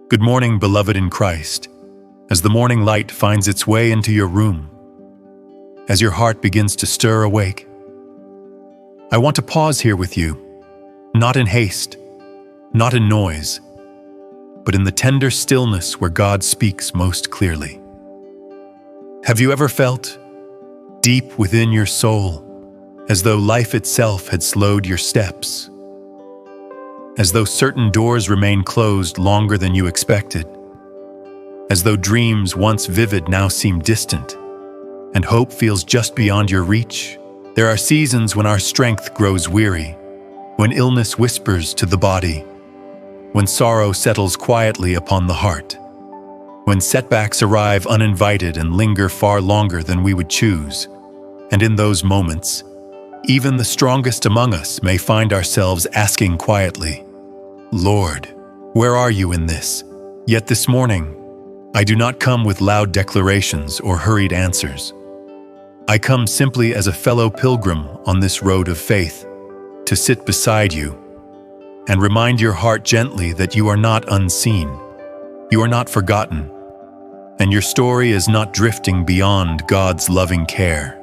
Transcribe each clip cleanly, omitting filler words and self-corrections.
Good morning, beloved in Christ, as the morning light finds its way into your room, as your heart begins to stir awake. I want to pause here with you, not in haste, not in noise, but in the tender stillness where God speaks most clearly. Have you ever felt, deep within your soul, as though life itself had slowed your steps? As though certain doors remain closed longer than you expected? As though dreams once vivid now seem distant, and hope feels just beyond your reach? There are seasons when our strength grows weary, when illness whispers to the body, when sorrow settles quietly upon the heart, when setbacks arrive uninvited and linger far longer than we would choose. And in those moments, even the strongest among us may find ourselves asking quietly, "Lord, where are you in this?" Yet this morning, I do not come with loud declarations or hurried answers. I come simply as a fellow pilgrim on this road of faith, to sit beside you and remind your heart gently that you are not unseen, you are not forgotten, and your story is not drifting beyond God's loving care.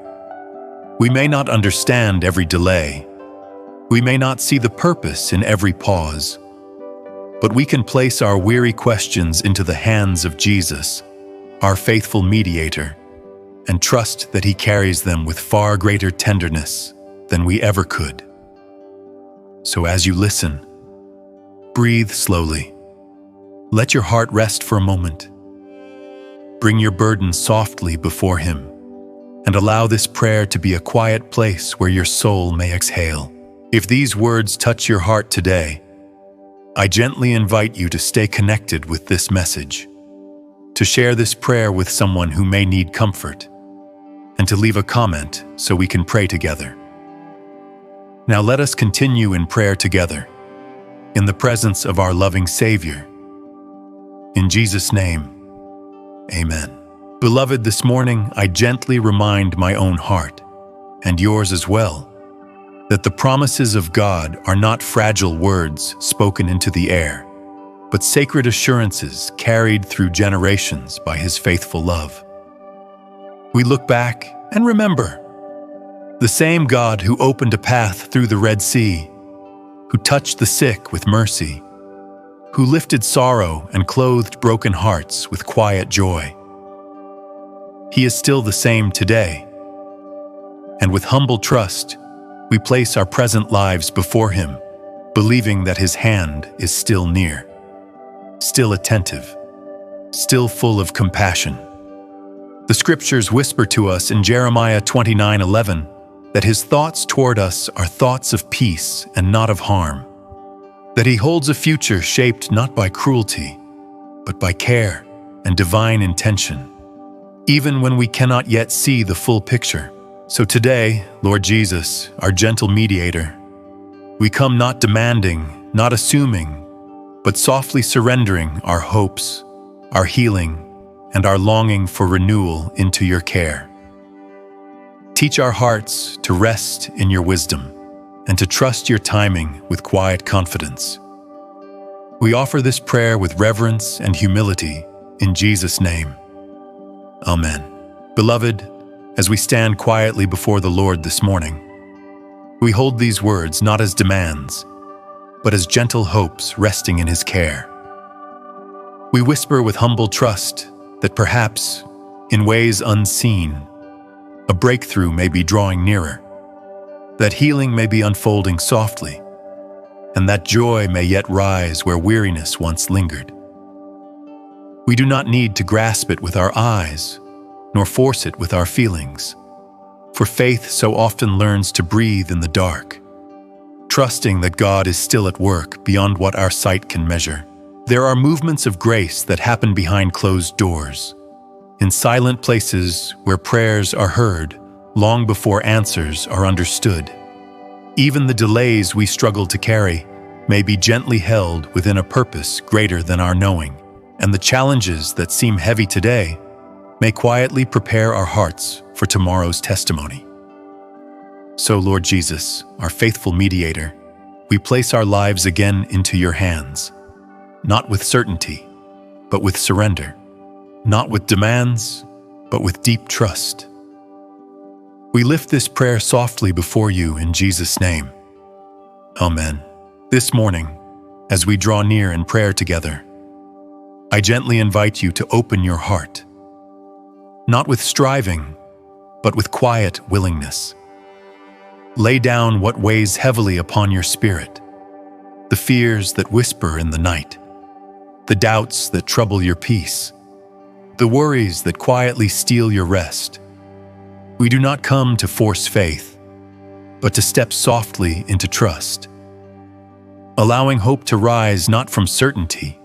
We may not understand every delay, we may not see the purpose in every pause, but we can place our weary questions into the hands of Jesus, our faithful mediator, and trust that He carries them with far greater tenderness than we ever could. So as you listen, breathe slowly. Let your heart rest for a moment. Bring your burden softly before Him, and allow this prayer to be a quiet place where your soul may exhale. If these words touch your heart today, I gently invite you to stay connected with this message, to share this prayer with someone who may need comfort, and to leave a comment so we can pray together. Now let us continue in prayer together, in the presence of our loving Savior. In Jesus' name, amen. Beloved, this morning I gently remind my own heart, and yours as well, that the promises of God are not fragile words spoken into the air, but sacred assurances carried through generations by His faithful love. We look back and remember the same God who opened a path through the Red Sea, who touched the sick with mercy, who lifted sorrow and clothed broken hearts with quiet joy. He is still the same today, and with humble trust, we place our present lives before Him, believing that His hand is still near, still attentive, still full of compassion. The Scriptures whisper to us in Jeremiah 29:11 that His thoughts toward us are thoughts of peace and not of harm, that He holds a future shaped not by cruelty, but by care and divine intention, even when we cannot yet see the full picture. So today, Lord Jesus, our gentle mediator, we come not demanding, not assuming, but softly surrendering our hopes, our healing, and our longing for renewal into your care. Teach our hearts to rest in your wisdom and to trust your timing with quiet confidence. We offer this prayer with reverence and humility in Jesus' name. Amen. Beloved, as we stand quietly before the Lord this morning, we hold these words not as demands, but as gentle hopes resting in His care. We whisper with humble trust that perhaps, in ways unseen, a breakthrough may be drawing nearer, that healing may be unfolding softly, and that joy may yet rise where weariness once lingered. We do not need to grasp it with our eyes, nor force it with our feelings, for faith so often learns to breathe in the dark, trusting that God is still at work beyond what our sight can measure. There are movements of grace that happen behind closed doors, in silent places where prayers are heard long before answers are understood. Even the delays we struggle to carry may be gently held within a purpose greater than our knowing, and the challenges that seem heavy today may quietly prepare our hearts for tomorrow's testimony. So, Lord Jesus, our faithful mediator, we place our lives again into your hands, not with certainty, but with surrender. Not with demands, but with deep trust. We lift this prayer softly before you in Jesus' name. Amen. This morning, as we draw near in prayer together, I gently invite you to open your heart, not with striving, but with quiet willingness. Lay down what weighs heavily upon your spirit, the fears that whisper in the night, the doubts that trouble your peace, the worries that quietly steal your rest. We do not come to force faith, but to step softly into trust, allowing hope to rise not from certainty,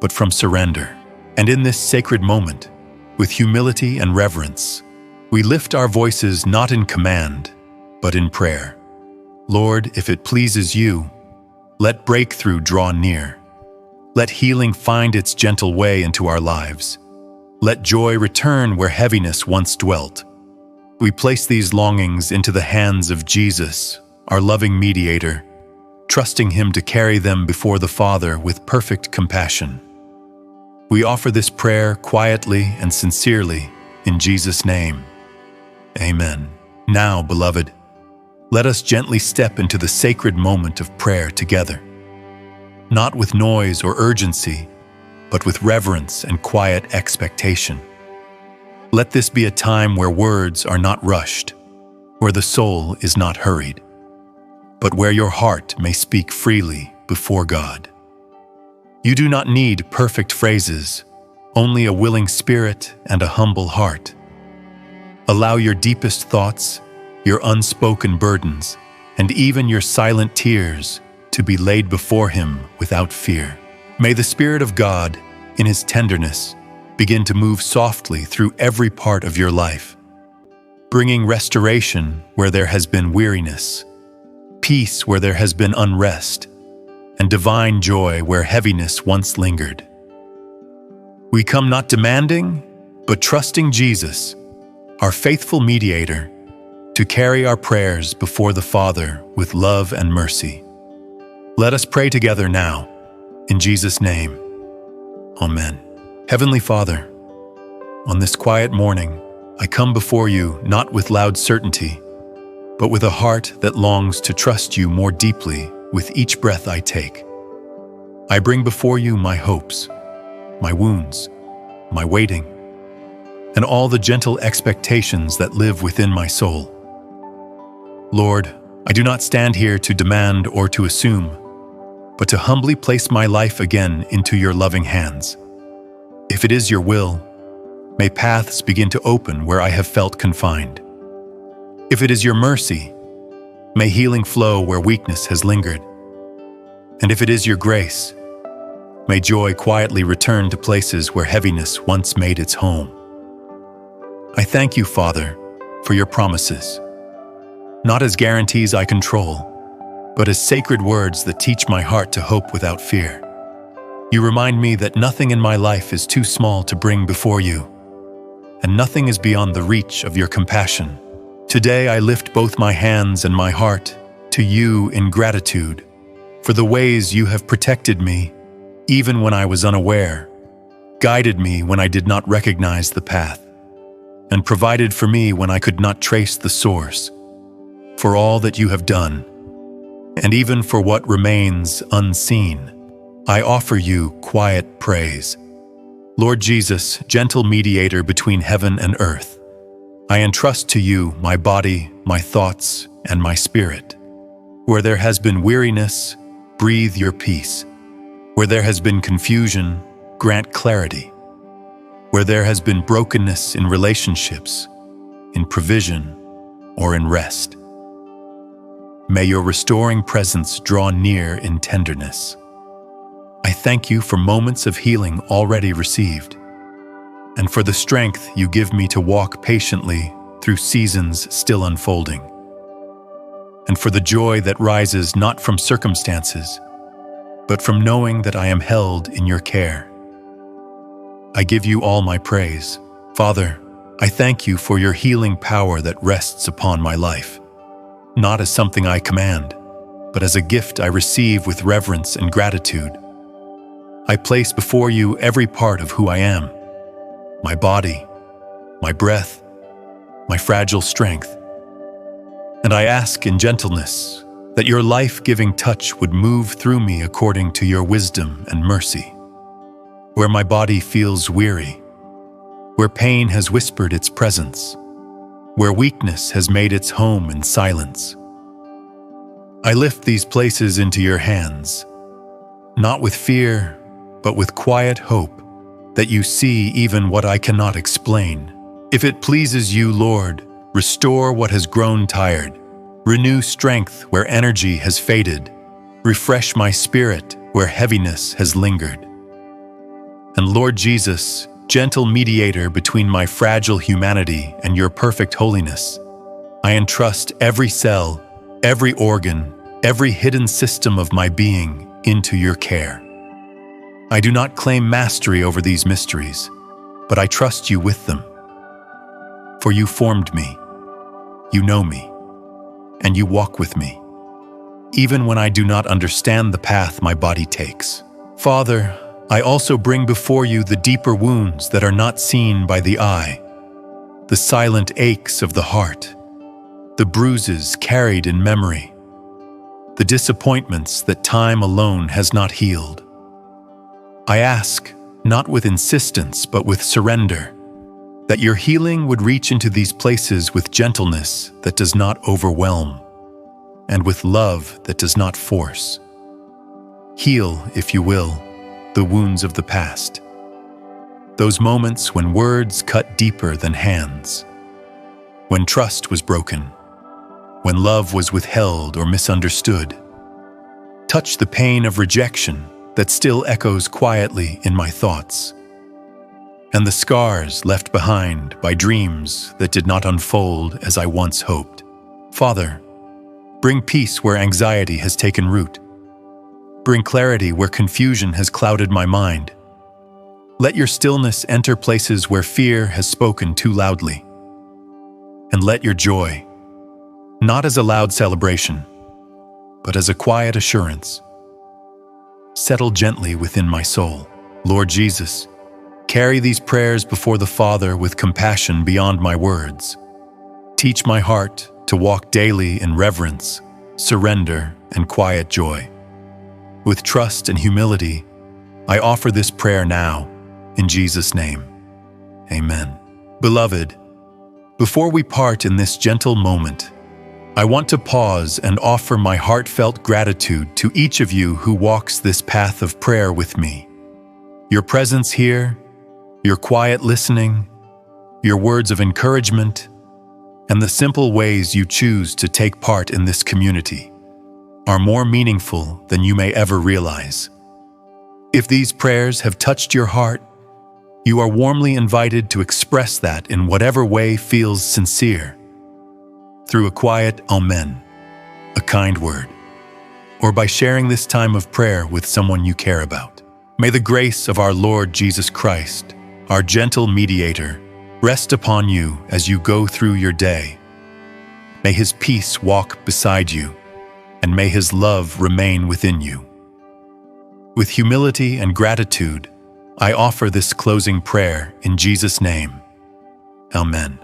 but from surrender. And in this sacred moment, with humility and reverence, we lift our voices not in command, but in prayer. Lord, if it pleases you, let breakthrough draw near. Let healing find its gentle way into our lives. Let joy return where heaviness once dwelt. We place these longings into the hands of Jesus, our loving mediator, trusting him to carry them before the Father with perfect compassion. We offer this prayer quietly and sincerely in Jesus' name. Amen. Now, beloved, let us gently step into the sacred moment of prayer together, not with noise or urgency, but with reverence and quiet expectation. Let this be a time where words are not rushed, where the soul is not hurried, but where your heart may speak freely before God. You do not need perfect phrases, only a willing spirit and a humble heart. Allow your deepest thoughts, your unspoken burdens, and even your silent tears to be laid before Him without fear. May the Spirit of God, in His tenderness, begin to move softly through every part of your life, bringing restoration where there has been weariness, peace where there has been unrest, and divine joy where heaviness once lingered. We come not demanding, but trusting Jesus, our faithful mediator, to carry our prayers before the Father with love and mercy. Let us pray together now, in Jesus' name. Amen. Heavenly Father, on this quiet morning, I come before you not with loud certainty, but with a heart that longs to trust you more deeply with each breath I take. I bring before you my hopes, my wounds, my waiting, and all the gentle expectations that live within my soul. Lord, I do not stand here to demand or to assume, but to humbly place my life again into your loving hands. If it is your will, may paths begin to open where I have felt confined. If it is your mercy, may healing flow where weakness has lingered. And if it is your grace, may joy quietly return to places where heaviness once made its home. I thank you, Father, for your promises, not as guarantees I control, but as sacred words that teach my heart to hope without fear. You remind me that nothing in my life is too small to bring before you, and nothing is beyond the reach of your compassion. Today I lift both my hands and my heart to you in gratitude for the ways you have protected me, even when I was unaware, guided me when I did not recognize the path, and provided for me when I could not trace the source. For all that you have done, and even for what remains unseen, I offer you quiet praise. Lord Jesus, gentle mediator between heaven and earth, I entrust to you my body, my thoughts, and my spirit. Where there has been weariness, breathe your peace. Where there has been confusion, grant clarity. Where there has been brokenness in relationships, in provision, or in rest, may your restoring presence draw near in tenderness. I thank you for moments of healing already received, and for the strength you give me to walk patiently through seasons still unfolding, and for the joy that rises not from circumstances, but from knowing that I am held in your care. I give you all my praise. Father, I thank you for your healing power that rests upon my life, not as something I command, but as a gift I receive with reverence and gratitude. I place before you every part of who I am, my body, my breath, my fragile strength. And I ask in gentleness that your life-giving touch would move through me according to your wisdom and mercy. Where my body feels weary, where pain has whispered its presence, where weakness has made its home in silence, I lift these places into your hands, not with fear, but with quiet hope that you see even what I cannot explain. If it pleases you, Lord, restore what has grown tired, renew strength where energy has faded, refresh my spirit where heaviness has lingered. And Lord Jesus, gentle mediator between my fragile humanity and your perfect holiness, I entrust every cell, every organ, every hidden system of my being into your care. I do not claim mastery over these mysteries, but I trust you with them. For you formed me, you know me, and you walk with me, even when I do not understand the path my body takes. Father, I also bring before you the deeper wounds that are not seen by the eye, the silent aches of the heart, the bruises carried in memory, the disappointments that time alone has not healed. I ask, not with insistence but with surrender, that your healing would reach into these places with gentleness that does not overwhelm, and with love that does not force. Heal, if you will, the wounds of the past, those moments when words cut deeper than hands, when trust was broken, when love was withheld or misunderstood. Touch the pain of rejection that still echoes quietly in my thoughts, and the scars left behind by dreams that did not unfold as I once hoped. Father, bring peace where anxiety has taken root. Bring clarity where confusion has clouded my mind. Let your stillness enter places where fear has spoken too loudly. And let your joy, not as a loud celebration, but as a quiet assurance, settle gently within my soul. Lord Jesus, carry these prayers before the Father with compassion beyond my words. Teach my heart to walk daily in reverence, surrender, and quiet joy. With trust and humility, I offer this prayer now, in Jesus' name. Amen. Beloved, before we part in this gentle moment, I want to pause and offer my heartfelt gratitude to each of you who walks this path of prayer with me. Your presence here, your quiet listening, your words of encouragement, and the simple ways you choose to take part in this community are more meaningful than you may ever realize. If these prayers have touched your heart, you are warmly invited to express that in whatever way feels sincere, through a quiet amen, a kind word, or by sharing this time of prayer with someone you care about. May the grace of our Lord Jesus Christ, our gentle mediator, rest upon you as you go through your day. May his peace walk beside you, and may his love remain within you. With humility and gratitude, I offer this closing prayer in Jesus' name. Amen.